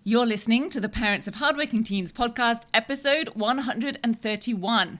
You're listening to the Parents of Hardworking Teens podcast, episode 131.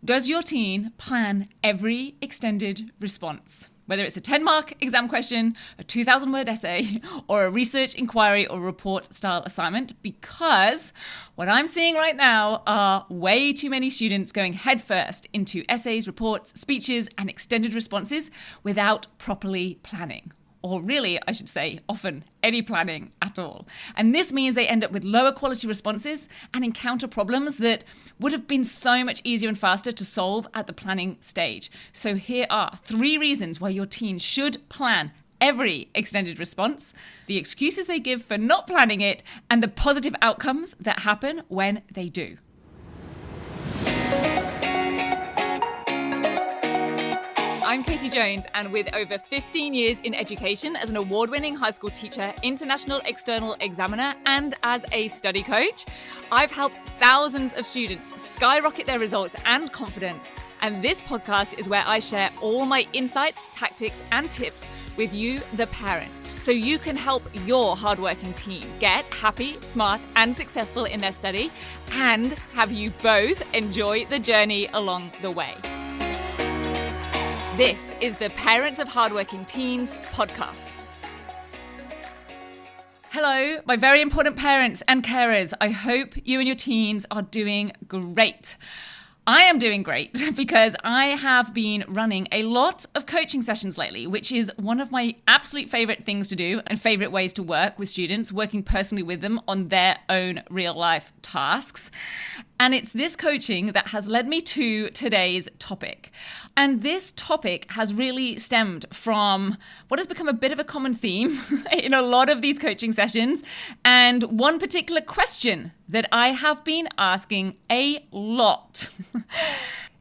Does your teen plan every extended response? Whether it's a 10-mark exam question, a 2,000-word essay, or a research inquiry or report style assignment, because what I'm seeing right now are way too many students going headfirst into essays, reports, speeches, and extended responses without properly planning. Or really, I should say, often any planning at all. And this means they end up with lower quality responses and encounter problems that would have been so much easier and faster to solve at the planning stage. So here are 3 reasons why your teen should plan every extended response, the excuses they give for not planning it, and the positive outcomes that happen when they do. I'm Katie Jones, and with over 15 years in education as an award-winning high school teacher, international external examiner, and as a study coach, I've helped thousands of students skyrocket their results and confidence. And this podcast is where I share all my insights, tactics, and tips with you, the parent, so you can help your hardworking teen get happy, smart, and successful in their study, and have you both enjoy the journey along the way. This is the Parents of Hardworking Teens podcast. Hello, my very important parents and carers. I hope you and your teens are doing great. I am doing great because I have been running a lot of coaching sessions lately, which is one of my absolute favorite things to do and favorite ways to work with students, working personally with them on their own real life tasks. And it's this coaching that has led me to today's topic. And this topic has really stemmed from what has become a bit of a common theme in a lot of these coaching sessions, and one particular question that I have been asking a lot,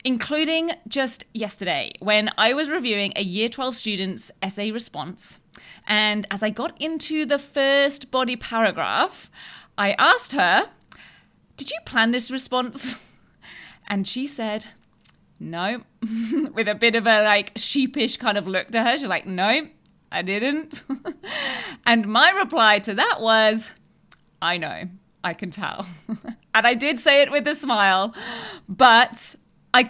including just yesterday when I was reviewing a Year 12 student's essay response. And as I got into the first body paragraph, I asked her, "Did you plan this response?" And she said, "No," with a bit of a sheepish kind of look to her. She's like, "No, I didn't." And my reply to that was, "I know, I can tell." And I did say it with a smile, but I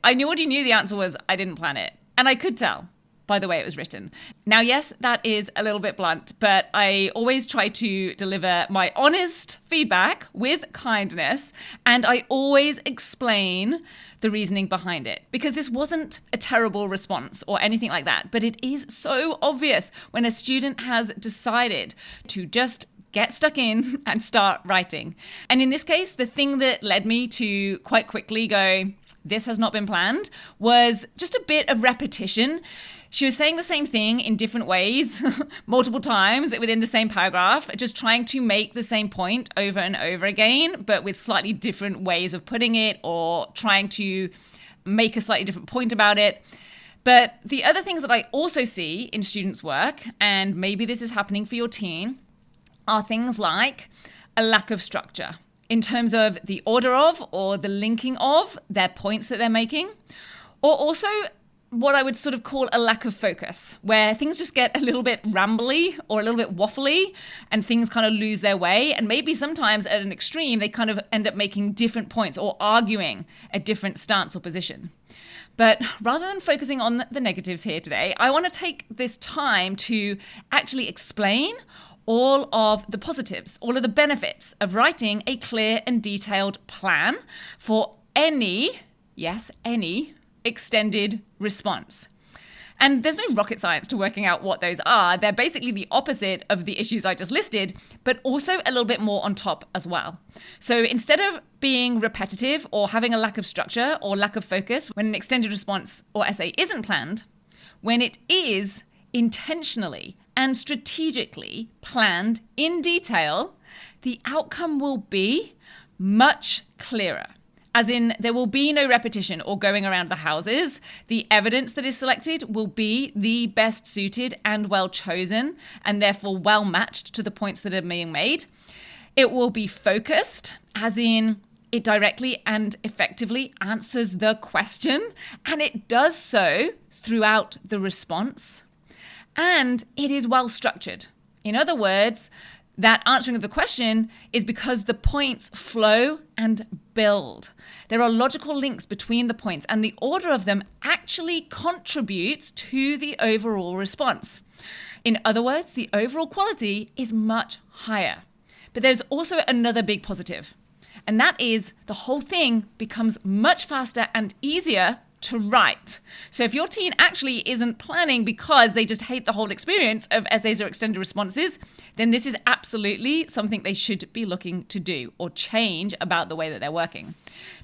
already knew the answer was I didn't plan it. And I could tell by the way it was written. Now, yes, that is a little bit blunt, but I always try to deliver my honest feedback with kindness, and I always explain the reasoning behind it, because this wasn't a terrible response or anything like that, but it is so obvious when a student has decided to just get stuck in and start writing. And in this case, the thing that led me to quite quickly go, "This has not been planned," was just a bit of repetition. She was saying the same thing in different ways, multiple times within the same paragraph, just trying to make the same point over and over again, but with slightly different ways of putting it or trying to make a slightly different point about it. But the other things that I also see in students' work, and maybe this is happening for your teen, are things like a lack of structure in terms of the order of or the linking of their points that they're making, or also what I would sort of call a lack of focus, where things just get a little bit rambly or a little bit waffly and things kind of lose their way. And maybe sometimes at an extreme, they kind of end up making different points or arguing a different stance or position. But rather than focusing on the negatives here today, I want to take this time to actually explain all of the positives, all of the benefits of writing a clear and detailed plan for any extended response. And there's no rocket science to working out what those are. They're basically the opposite of the issues I just listed, but also a little bit more on top as well. So instead of being repetitive or having a lack of structure or lack of focus when an extended response or essay isn't planned, when it is intentionally and strategically planned in detail, the outcome will be much clearer. As in, there will be no repetition or going around the houses. The evidence that is selected will be the best suited and well chosen, and therefore well matched to the points that are being made. It will be focused, as in it directly and effectively answers the question, and it does so throughout the response. And it is well structured. In other words, that answering of the question is because the points flow and build. There are logical links between the points, and the order of them actually contributes to the overall response. In other words, the overall quality is much higher. But there's also another big positive, and that is the whole thing becomes much faster and easier to write. So if your teen actually isn't planning because they just hate the whole experience of essays or extended responses, then this is absolutely something they should be looking to do or change about the way that they're working.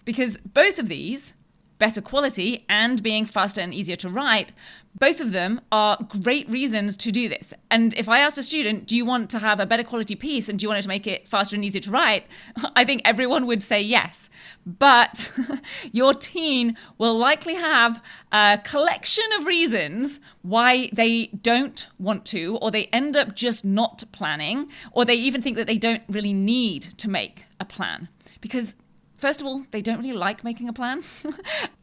Because both of these, better quality and being faster and easier to write, both of them are great reasons to do this. And if I asked a student, do you want to have a better quality piece and do you want it to make it faster and easier to write? I think everyone would say yes. But your teen will likely have a collection of reasons why they don't want to, or they end up just not planning, or they even think that they don't really need to make a plan. Because first of all, they don't really like making a plan.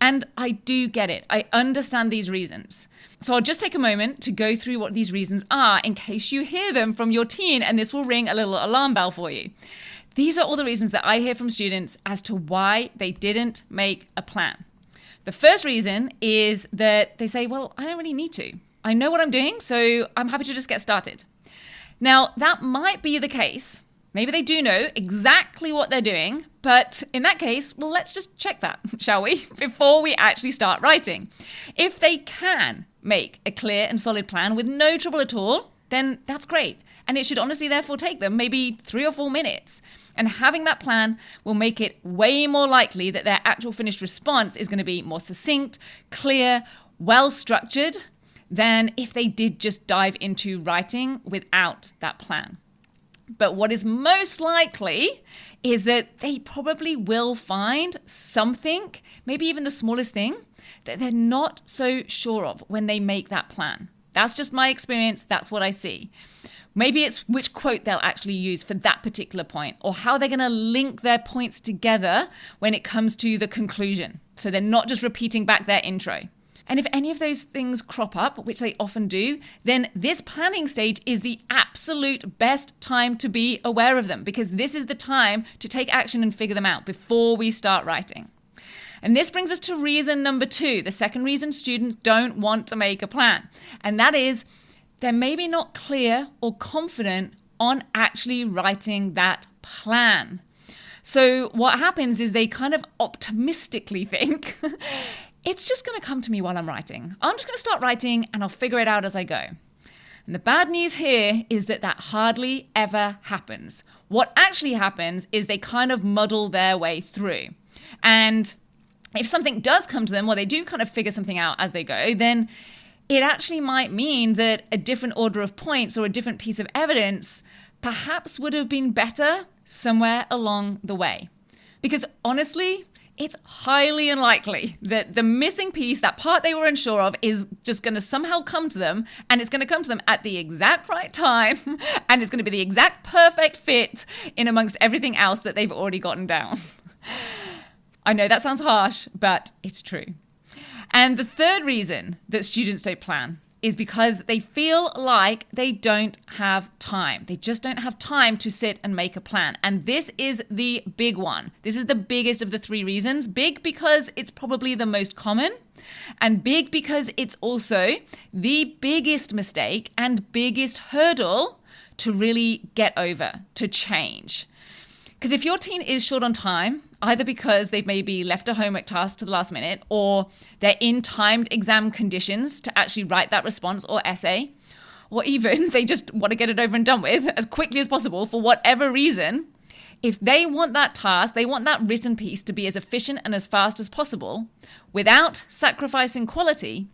And I do get it. I understand these reasons. So I'll just take a moment to go through what these reasons are in case you hear them from your teen, and this will ring a little alarm bell for you. These are all the reasons that I hear from students as to why they didn't make a plan. The first reason is that they say, well, I don't really need to. I know what I'm doing, so I'm happy to just get started. Now, that might be the case. Maybe they do know exactly what they're doing, but in that case, well, let's just check that, shall we, before we actually start writing. If they can make a clear and solid plan with no trouble at all, then that's great. And it should honestly therefore take them maybe 3 or 4 minutes. And having that plan will make it way more likely that their actual finished response is going to be more succinct, clear, well-structured than if they did just dive into writing without that plan. But what is most likely is that they probably will find something, maybe even the smallest thing, that they're not so sure of when they make that plan. That's just my experience. That's what I see. Maybe it's which quote they'll actually use for that particular point, or how they're going to link their points together when it comes to the conclusion. So they're not just repeating back their intro. And if any of those things crop up, which they often do, then this planning stage is the absolute best time to be aware of them, because this is the time to take action and figure them out before we start writing. And this brings us to reason number 2, the second reason students don't want to make a plan. And that is they're maybe not clear or confident on actually writing that plan. So what happens is they kind of optimistically think, it's just going to come to me while I'm writing. I'm just going to start writing and I'll figure it out as I go. And the bad news here is that hardly ever happens. What actually happens is they kind of muddle their way through. And if something does come to them, or they do kind of figure something out as they go, then it actually might mean that a different order of points or a different piece of evidence perhaps would have been better somewhere along the way. Because honestly, it's highly unlikely that the missing piece, that part they were unsure of, is just going to somehow come to them, and it's going to come to them at the exact right time, and it's going to be the exact perfect fit in amongst everything else that they've already gotten down. I know that sounds harsh, but it's true. And the third reason that students don't plan is because they feel like they don't have time. They just don't have time to sit and make a plan. And this is the big one. This is the biggest of the 3 reasons. Big because it's probably the most common, and big because it's also the biggest mistake and biggest hurdle to really get over, to change. Because if your teen is short on time, either because they've maybe left a homework task to the last minute, or they're in timed exam conditions to actually write that response or essay, or even they just want to get it over and done with as quickly as possible for whatever reason, if they want that task, they want that written piece to be as efficient and as fast as possible without sacrificing quality,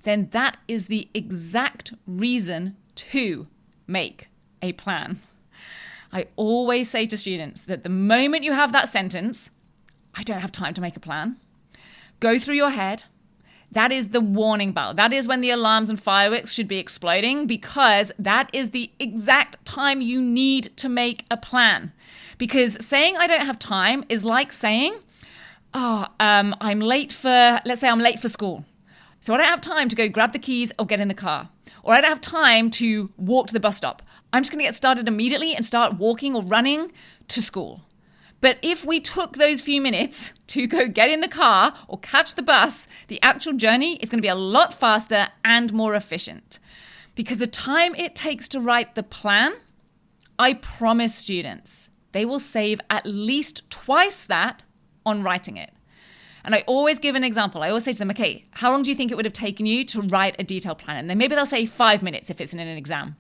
then that is the exact reason to make a plan. I always say to students that the moment you have that sentence, I don't have time to make a plan, go through your head, that is the warning bell. That is when the alarms and fireworks should be exploding, because that is the exact time you need to make a plan. Because saying I don't have time is like saying, I'm late for, let's say I'm late for school. So I don't have time to go grab the keys or get in the car. Or I don't have time to walk to the bus stop. I'm just going to get started immediately and start walking or running to school. But if we took those few minutes to go get in the car or catch the bus, the actual journey is going to be a lot faster and more efficient. Because the time it takes to write the plan, I promise students, they will save at least twice that on writing it. And I always give an example. I always say to them, okay, how long do you think it would have taken you to write a detailed plan? And then maybe they'll say 5 minutes if it's in an exam.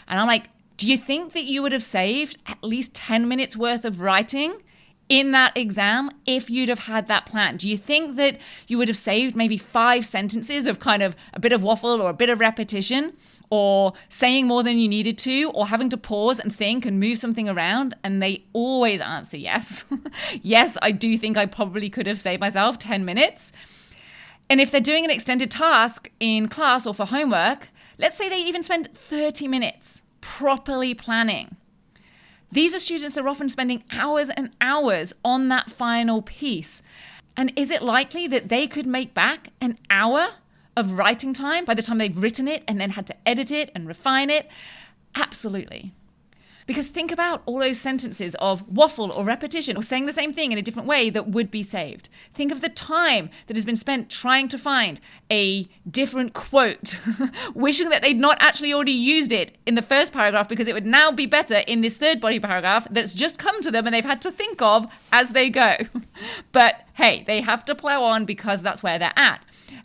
And I'm like, do you think that you would have saved at least 10 minutes worth of writing in that exam if you'd have had that plan? Do you think that you would have saved maybe 5 sentences of kind of a bit of waffle or a bit of repetition, or saying more than you needed to, or having to pause and think and move something around? And they always answer yes. Yes, I do think I probably could have saved myself 10 minutes. And if they're doing an extended task in class or for homework, let's say they even spend 30 minutes properly planning. These are students that are often spending hours and hours on that final piece. And is it likely that they could make back an hour of writing time by the time they've written it and then had to edit it and refine it? Absolutely. Because think about all those sentences of waffle or repetition or saying the same thing in a different way that would be saved. Think of the time that has been spent trying to find a different quote, wishing that they'd not actually already used it in the first paragraph because it would now be better in this third body paragraph that's just come to them and they've had to think of as they go. But hey, they have to plow on because that's where they're at.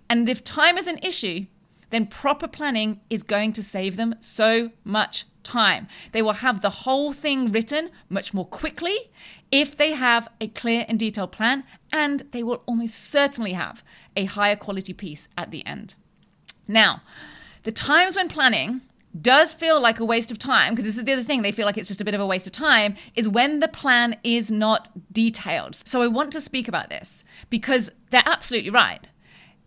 And if time is an issue, then proper planning is going to save them so much time. They will have the whole thing written much more quickly if they have a clear and detailed plan, and they will almost certainly have a higher quality piece at the end. Now, the times when planning does feel like a waste of time, because this is the other thing, they feel like it's just a bit of a waste of time, is when the plan is not detailed. So I want to speak about this because they're absolutely right.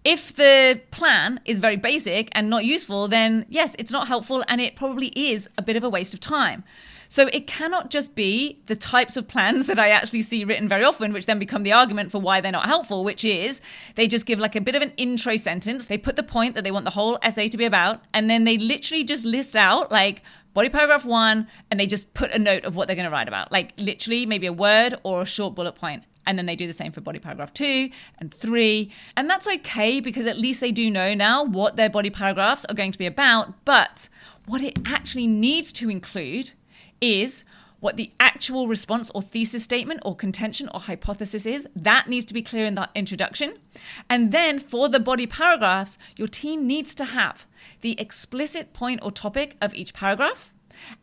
If the plan is very basic and not useful, then yes, it's not helpful and it probably is a bit of a waste of time. So it cannot just be the types of plans that I actually see written very often, which then become the argument for why they're not helpful, which is they just give like a bit of an intro sentence. They put the point that they want the whole essay to be about, and then they literally just list out like body paragraph 1, and they just put a note of what they're going to write about, like literally maybe a word or a short bullet point. And then they do the same for body paragraph 2 and 3. And that's okay because at least they do know now what their body paragraphs are going to be about. But what it actually needs to include is what the actual response or thesis statement or contention or hypothesis is. That needs to be clear in that introduction. And then for the body paragraphs, your team needs to have the explicit point or topic of each paragraph.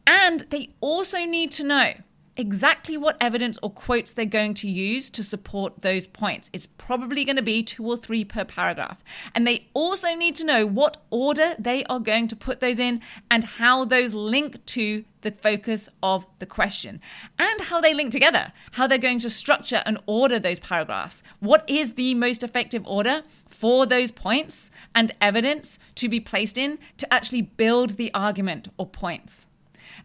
And they also need to know exactly what evidence or quotes they're going to use to support those points. It's probably going to be 2 or 3 per paragraph. And they also need to know what order they are going to put those in and how those link to the focus of the question and how they link together, how they're going to structure and order those paragraphs. What is the most effective order for those points and evidence to be placed in to actually build the argument or points?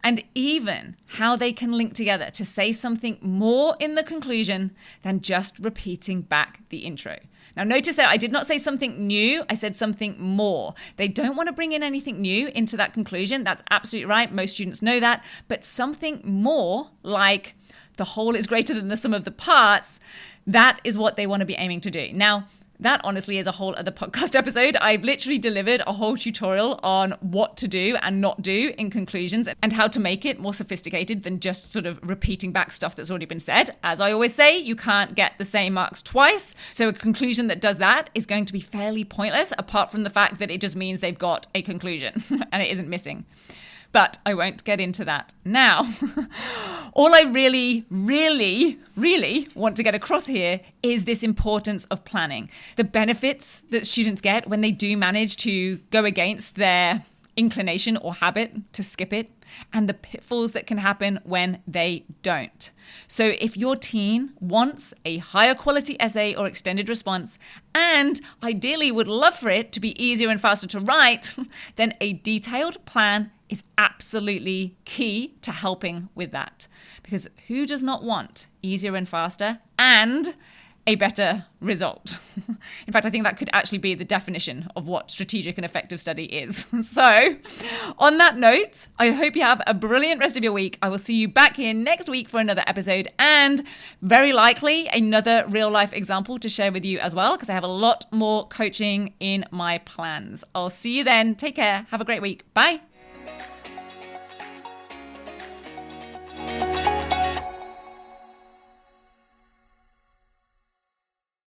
And even how they can link together to say something more in the conclusion than just repeating back the intro. Now notice that I did not say something new, I said something more. They don't want to bring in anything new into that conclusion. That's absolutely right. Most students know that. But something more like the whole is greater than the sum of the parts, that is what they want to be aiming to do. Now, that honestly is a whole other podcast episode. I've literally delivered a whole tutorial on what to do and not do in conclusions and how to make it more sophisticated than just sort of repeating back stuff that's already been said. As I always say, you can't get the same marks twice. So a conclusion that does that is going to be fairly pointless, apart from the fact that it just means they've got a conclusion and it isn't missing. But I won't get into that now. All I really want to get across here is this importance of planning. The benefits that students get when they do manage to go against their inclination or habit to skip it, and the pitfalls that can happen when they don't. So if your teen wants a higher quality essay or extended response, and ideally would love for it to be easier and faster to write, then a detailed plan is absolutely key to helping with that. Because who does not want easier and faster and a better result. In fact, I think that could actually be the definition of what strategic and effective study is. So, on that note, I hope you have a brilliant rest of your week. I will see you back here next week for another episode and very likely another real life example to share with you as well, because I have a lot more coaching in my plans. I'll see you then. Take care. Have a great week. Bye.